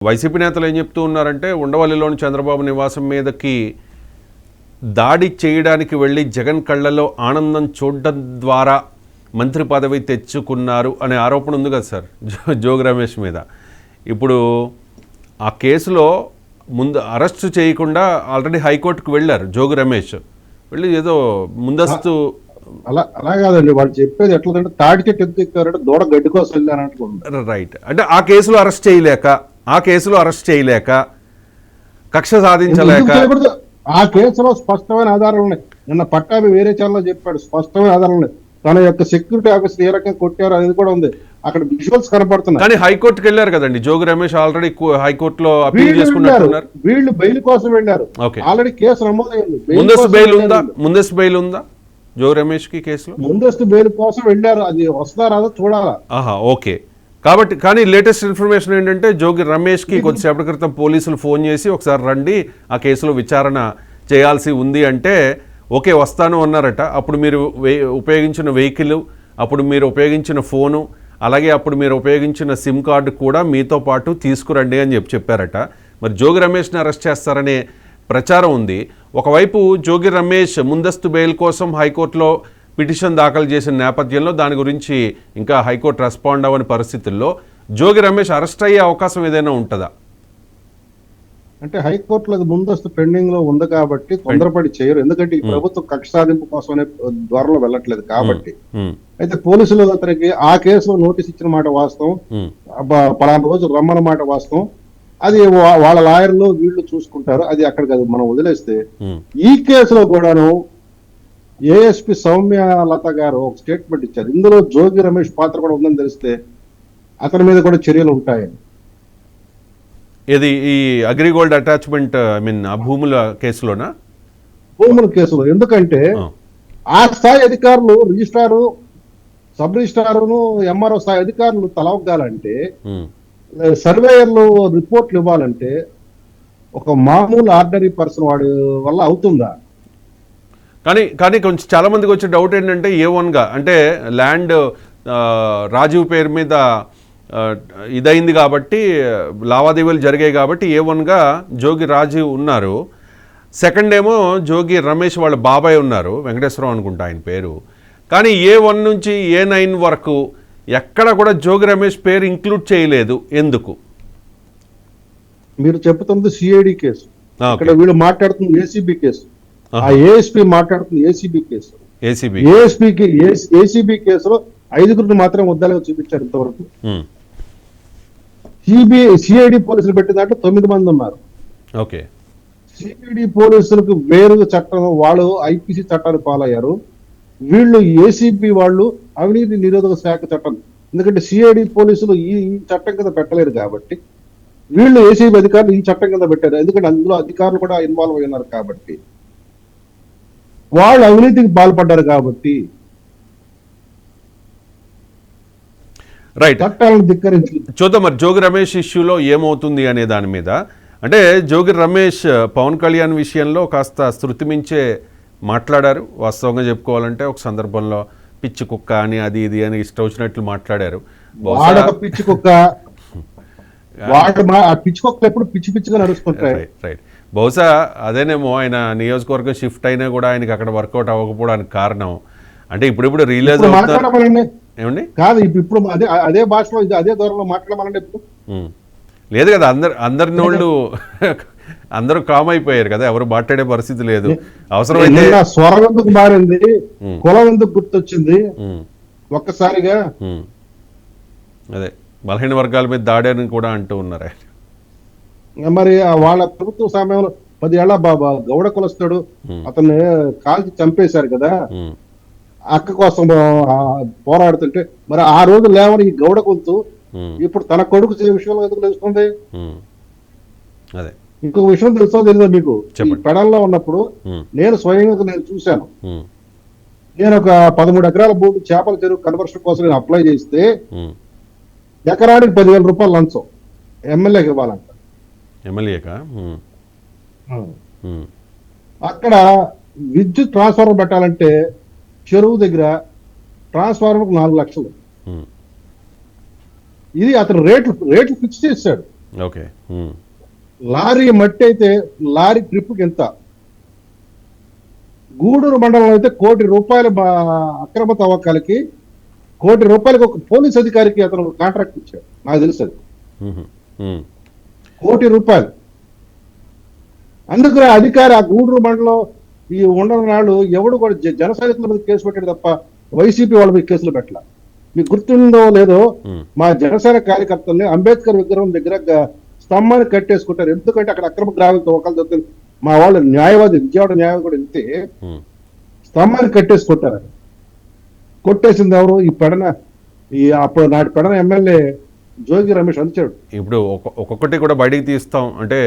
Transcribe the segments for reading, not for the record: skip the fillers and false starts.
YCP నేతలు ఏం చెప్తూ ఉన్నారంటే ఉండవల్లిలోని చంద్రబాబు నివాసం మీదకి దాడి చేయడానికి వెళ్ళి జగన్ కళ్ళలో ఆనందం చూడడం ద్వారా మంత్రి పదవి తెచ్చుకున్నారు అనే ఆరోపణ ఉంది కదా సార్ జోగి రమేష్ మీద. ఇప్పుడు ఆ కేసులో ముందు అరెస్టు చేయకుండా ఆల్రెడీ హైకోర్టుకు వెళ్ళారు జోగి రమేష్. వెళ్ళి ఏదో ముందస్తు అలా కాదండి, వాళ్ళు చెప్పేది ఎట్లంటే తాటి చెట్టు ఎందుకు ఎక్కారంటే దూడ గడ్డి కోసం వెళ్ళారంటున్నారు. రైట్, అంటే ఆ కేసులో అరెస్ట్ చేయలేక కక్ష సాధించలేక ఆ కేసులో స్పష్టమైన ఆధారాలు ఉన్నాయి. నిన్న పట్టాభి వేరే ఛానల్లో చెప్పాడు, స్పష్టమైన ఆధారాలు ఉన్నాయి. తన యొక్క సెక్యూరిటీ ఆఫీసర్ ఏ రకంగా కొట్టారు అనేది కూడా ఉంది, అక్కడ విజువల్స్ కనపడుతున్నాయి. కానీ హైకోర్టుకి వెళ్ళారు కదండి జోగి రమేష్, ఆల్రెడీ హైకోర్టులో అపీల్ చేసుకున్నారు. వీళ్ళు బెయిల్ కోసం వెళ్ళారు, ఆల్రెడీ కేసు నమోదైంది. ముందస్తు బెయిల్ ఉందా జోగి రమేష్ కి కేసులో? ముందస్తు బెయిల్ కోసం వెళ్ళారు, అది వస్తారా చూడాలా. ఓకే, కాబట్టి కానీ లేటెస్ట్ ఇన్ఫర్మేషన్ ఏంటంటే జోగి రమేష్ కి కొద్దిసేపటి క్రితం పోలీసులు ఫోన్ చేసి ఒకసారి రండి ఆ కేసులో విచారణ చేయాల్సి ఉంది అంటే ఓకే వస్తాను అన్నారట. అప్పుడు మీరు ఉపయోగించిన వెహికల్, అప్పుడు మీరు ఉపయోగించిన ఫోను, అలాగే అప్పుడు మీరు ఉపయోగించిన సిమ్ కార్డు కూడా మీతో పాటు తీసుకురండి అని చెప్పారట. మరి జోగి రమేష్ని అరెస్ట్ చేస్తారనే ప్రచారం ఉంది. ఒకవైపు జోగి రమేష్ ముందస్తు బెయిల్ కోసం హైకోర్టులో పిటిషన్ దాఖలు చేసిన నేపథ్యంలో దాని గురించి ఇంకా హైకోర్టు రెస్పాండ్ అవ్వని పరిస్థితుల్లో జోగి రమేష్ అరెస్ట్ అయ్యే అవకాశం ఏదైనా ఉంటుందా? అంటే హైకోర్టులో ముందస్తు పెండింగ్ లో ఉంది కాబట్టి తొందరపడి చేయరు, ఎందుకంటే ఈ ప్రభుత్వం కక్ష సాధింపు కోసమే ద్వారంలో వెళ్ళట్లేదు కాబట్టి. అయితే పోలీసులు అతనికి ఆ కేసులో నోటీస్ ఇచ్చిన మాట వాస్తవం, పలానా రోజు రమ్మన్న మాట వాస్తవం. అది వాళ్ళ లాయర్లు వీళ్ళు చూసుకుంటారు, అది అక్కడ కాదు మనం వదిలేస్తే. ఈ కేసులో కూడాను ఏఎస్పీ సౌమ్య లత గారు ఒక స్టేట్మెంట్ ఇచ్చారు, ఇందులో జోగి రమేష్ పాత్ర కూడా ఉందని తెలిస్తే అతని మీద కూడా చర్యలు ఉంటాయని. ఇది ఈ అగ్రిగోల్డ్ అటాచ్మెంట్ ఆ భూముల కేసులోనా? భూముల కేసులో, ఎందుకంటే ఆ స్థాయి అధికారులు రిజిస్ట్రారు, సబ్ రిజిస్ట్రారును, ఎంఆర్ఓ స్థాయి అధికారులు తలవగాలంటే, సర్వేయర్లు రిపోర్ట్లు ఇవ్వాలంటే ఒక మామూలు ఆర్డినరీ పర్సన్ వాడి వల్ల అవుతుందా? కానీ కొంచెం చాలా మందికి వచ్చే డౌట్ ఏంటంటే A1గా అంటే ల్యాండ్ రాజీవ్ పేరు మీద ఇదైంది కాబట్టి, లావాదేవీలు జరిగాయి కాబట్టి A1గా జోగి రాజీవ్ ఉన్నారు. సెకండ్ ఏమో జోగి రమేష్ వాళ్ళ బాబాయ్ ఉన్నారు, వెంకటేశ్వరరావు అనుకుంటా ఆయన పేరు. కానీ A1 నుంచి A9 వరకు ఎక్కడ కూడా జోగి రమేష్ పేరు ఇంక్లూడ్ చేయలేదు. ఎందుకు? మీరు చెప్తున్నది సిఐడి కేసు, ఇక్కడ వీళ్ళు మాట్లాడుతుంది ఏసీబీ కేసు. ఆ ఏఎస్పీ మాట్లాడుతుంది ఏసీబీ కేసు. ఏసీబీ కేసులో 5గురిని మాత్రం ముద్దాలుగా చూపించారు ఇంతవరకు. సిఐడి పోలీసులు పెట్టిన దాంట్లో 9 మంది ఉన్నారు. ఓకే, సిఐడి పోలీసులకు వేరు చట్టం, వాళ్ళు ఐపీసీ చట్టాన్ని ఫాలో అయ్యారు. వీళ్ళు ఏసీబీ వాళ్ళు అవినీతి నిరోధక శాఖ చట్టం, ఎందుకంటే సిఐడి పోలీసులు ఈ చట్టం కింద పెట్టలేరు కాబట్టి వీళ్ళు ఏసీబీ అధికారులు ఈ చట్టం కింద పెట్టారు, ఎందుకంటే అందులో అధికారులు కూడా ఇన్వాల్వ్ అయి ఉన్నారు కాబట్టి, వాళ్ళు అవినీతికి పాల్పడ్డారు కాబట్టి రైట్ చట్టాలను ధిక్కరించి. చూద్దాం మరి జోగి రమేష్ ఇష్యూలో ఏమవుతుంది అనే దాని మీద. అంటే జోగి రమేష్ పవన్ కళ్యాణ్ విషయంలో కాస్త శృతి మించే మాట్లాడారు. వాస్తవంగా చెప్పుకోవాలంటే ఒక సందర్భంలో పిచ్చి కుక్క అని అది ఇది అని ఇష్టం వచ్చినట్లు మాట్లాడారు. పిచ్చి కుక్క, పిచ్చి కుక్క ఎప్పుడు పిచ్చి పిచ్చిగా నడుస్తుంటాయి. రైట్, బహుశా అదేనేమో ఆయన నియోజకవర్గం షిఫ్ట్ అయినా కూడా ఆయనకి అక్కడ వర్కౌట్ అవ్వకపోవడానికి కారణం. అంటే ఇప్పుడు రిలీజ్ ఏమండి కాదు, ఇప్పుడు అదే భాషలో అదే ధోరణిలో మాట్లాడమనండి. ఇప్పుడు లేదు కదా, అందరినోళ్ళు అందరూ కామ్ అయిపోయారు కదా, ఎవరు మాట్లాడే పరిస్థితి లేదు. అవసరమైతే స్వరం ఎందుకు మారింది, కులం ఎందుకు గుర్తొచ్చింది ఒక్కసారిగా. అదే బలహీన వర్గాల మీద దాడి అని కూడా అంటూ ఉన్నారు ఆయన. మరి వాళ్ళ ప్రభుత్వ సమయంలో 10 ఏళ్ల బాబా గౌడ కులస్తాడు, అతన్ని కాల్చి చంపేశారు కదా, అక్క కోసం పోరాడుతుంటే మరి ఆ రోజు లేవని ఈ గౌడ కులతూ ఇప్పుడు తన కొడుకు విషయంలో ఎందుకు తెలుస్తుంది? అదే ఇంకొక విషయం తెలుసో తెలియదు మీకు, పెడల్లో ఉన్నప్పుడు నేను స్వయంగా నేను చూశాను. నేను ఒక 13 ఎకరాల భూమి చేపల చెరువు కన్వర్షన్ కోసం నేను అప్లై చేస్తే ఎకరానికి 10,000 రూపాయలు లంచం ఎమ్మెల్యేకి ఇవ్వాలంట. ఎమ్మెల్యేకా? అక్కడ విద్యుత్ ట్రాన్స్ఫార్మర్ పెట్టాలంటే చెరువు దగ్గర ట్రాన్స్ఫార్మర్ 4 లక్షలు. ఇది అతను రేట్లు ఫిక్స్ చేశాడు. ఓకే. లారీ మట్టి అయితే లారీ ట్రిప్కి ఎంత, గూడూరు మండలంలో అయితే ₹1,00,00,000 అక్రమ తవ్వకాలకి ₹1,00,00,000 ఒక పోలీస్ అధికారికి అతను కాంట్రాక్ట్ ఇచ్చాడు, నాకు తెలుసు అది. ₹1,00,00,000. అందుకు ఆ అధికారి ఆ గూడూరు మండలం ఈ ఉండని నాడు ఎవడు కూడా జన సైనికుల మీద కేసు పెట్టాడు తప్ప వైసీపీ వాళ్ళ మీద కేసులు పెట్టాల. మీకు గుర్తుందో లేదో, మా జనసేన కార్యకర్తల్ని అంబేద్కర్ విగ్రహం దగ్గర స్తంభాన్ని కట్టేసుకుంటారు. ఎందుకంటే అక్కడ అక్రమ గ్రామాల తవ్వకాలు జరుగుతుంది. మా వాళ్ళు న్యాయవాది, విజయవాడ న్యాయవాది కూడా వెళ్తే స్తంభాన్ని కట్టేసుకుంటారు. కొట్టేసింది ఎవరు? ఈ పెడన, ఈ అప్పుడు నాటి పెడన ఎమ్మెల్యే జోగి రమేష్ అంచాడు. ఇప్పుడు ఒక్కొక్కటి కూడా బయటికి తీస్తాం అంటే,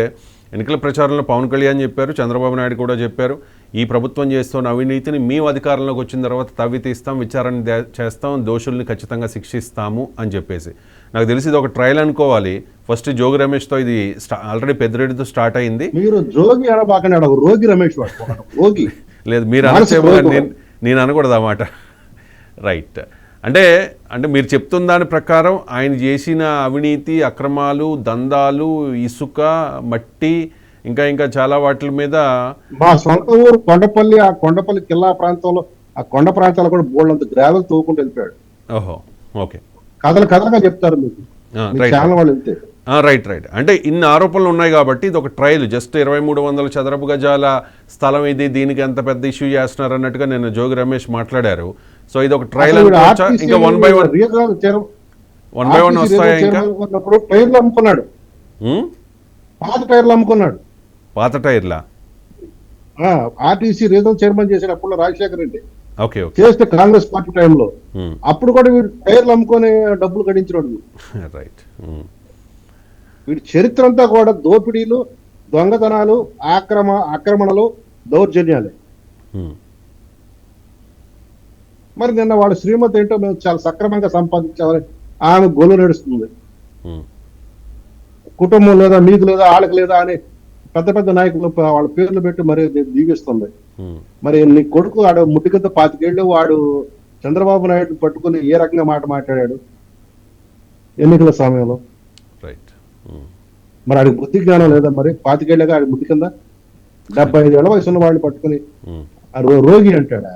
ఎన్నికల ప్రచారంలో పవన్ కళ్యాణ్ చెప్పారు, చంద్రబాబు నాయుడు కూడా చెప్పారు, ఈ ప్రభుత్వం చేస్తున్న అవినీతిని మేము అధికారంలోకి వచ్చిన తర్వాత తవ్వి తీస్తాం, విచారణ చేస్తాం, దోషుల్ని ఖచ్చితంగా శిక్షిస్తాము అని చెప్పేసి. నాకు తెలిసి ఇది ఒక ట్రయల్ అనుకోవాలి. ఫస్ట్ జోగి రమేష్తో ఇది ఆల్రెడీ పెద్దిరెడ్డితో స్టార్ట్ అయింది. మీరు జోగి అనబాకండి, రోగి రమేష్ వాడు రోగి. లేదు, మీరు అనొచ్చేమో, నేను అనకూడదు అన్నమాట. రైట్. అంటే మీరు చెప్తున్న దాని ప్రకారం ఆయన చేసిన అవినీతి, అక్రమాలు, దందాలు, ఇసుక, మట్టి, ఇంకా చాలా వాటి మీద మా సొంత ఊరు కొండపల్లి, ఆ కొండపల్లి కిల్లా ప్రాంతంలో, ఆ కొండ ప్రాంతాలు కూడా బోళ్ళంత గ్రావెల్ తవ్వుకుంటూ వెళ్ళిపోయాడు. ఓహో, ఓకే. కథలుగా చెప్తారు మీకు ఛానల్ వాళ్ళు వెళ్తే. రైట్. అంటే ఇన్ని ఆరోపణలు ఉన్నాయి కాబట్టి ఇది ఒక ట్రయల్. జస్ట్ 2300 చదరపు గజాల స్థలం ఇది, దీనికి ఎంత పెద్ద ఇష్యూ చేస్తున్నారు అన్నట్టుగా నేను జోగి రమేష్ మాట్లాడారు. సో ఇది ఒక ట్రయల్ అనుకోవచ్చా? ఇంకా వన్ బై వన్ వస్తాయా? ఇంకా టైర్లు అమ్ముకున్నాడు, పాత టైర్లు అమ్ముకున్నాడు. పాత టైర్లా? ఆర్టీసీ రీజనల్ చైర్మన్ చేశాడు అప్పుడు రాజశేఖర రెడ్డి. ఓకే. చేస్తే కాంగ్రెస్ పార్టీ టైంలో. అప్పుడు కూడా వీడు టైర్లు అమ్ముకొని డబ్బులు గడించినాడు. రైట్. వీడి చరిత్ర అంతా కూడా దోపిడీలు, దొంగతనాలు, ఆక్రమణలు, దౌర్జన్యాలే. మరి నిన్న వాడు శ్రీమతి ఏంటో మేము చాలా సక్రమంగా సంపాదించామని ఆమె గొల్లు నడుస్తుంది. కుటుంబం లేదా, మీకు లేదా, వాళ్ళకి లేదా అని పెద్ద పెద్ద నాయకులు వాళ్ళ పేర్లు పెట్టి మరి దీవిస్తుంది. మరి నీ కొడుకు వాడు ముట్టిగంత 25 ఏళ్ళు వాడు చంద్రబాబు నాయుడు పట్టుకుని ఏ రకంగా మాట్లాడాడు ఎన్నికల సమయంలో? మరి ఆడికి బుద్ధి జ్ఞానం లేదా? మరి 25 ఏళ్ళగా ఆడి ముట్టి కింద 75 ఏళ్ల వయసు ఉన్న వాడిని పట్టుకుని రోగి అంటాడా?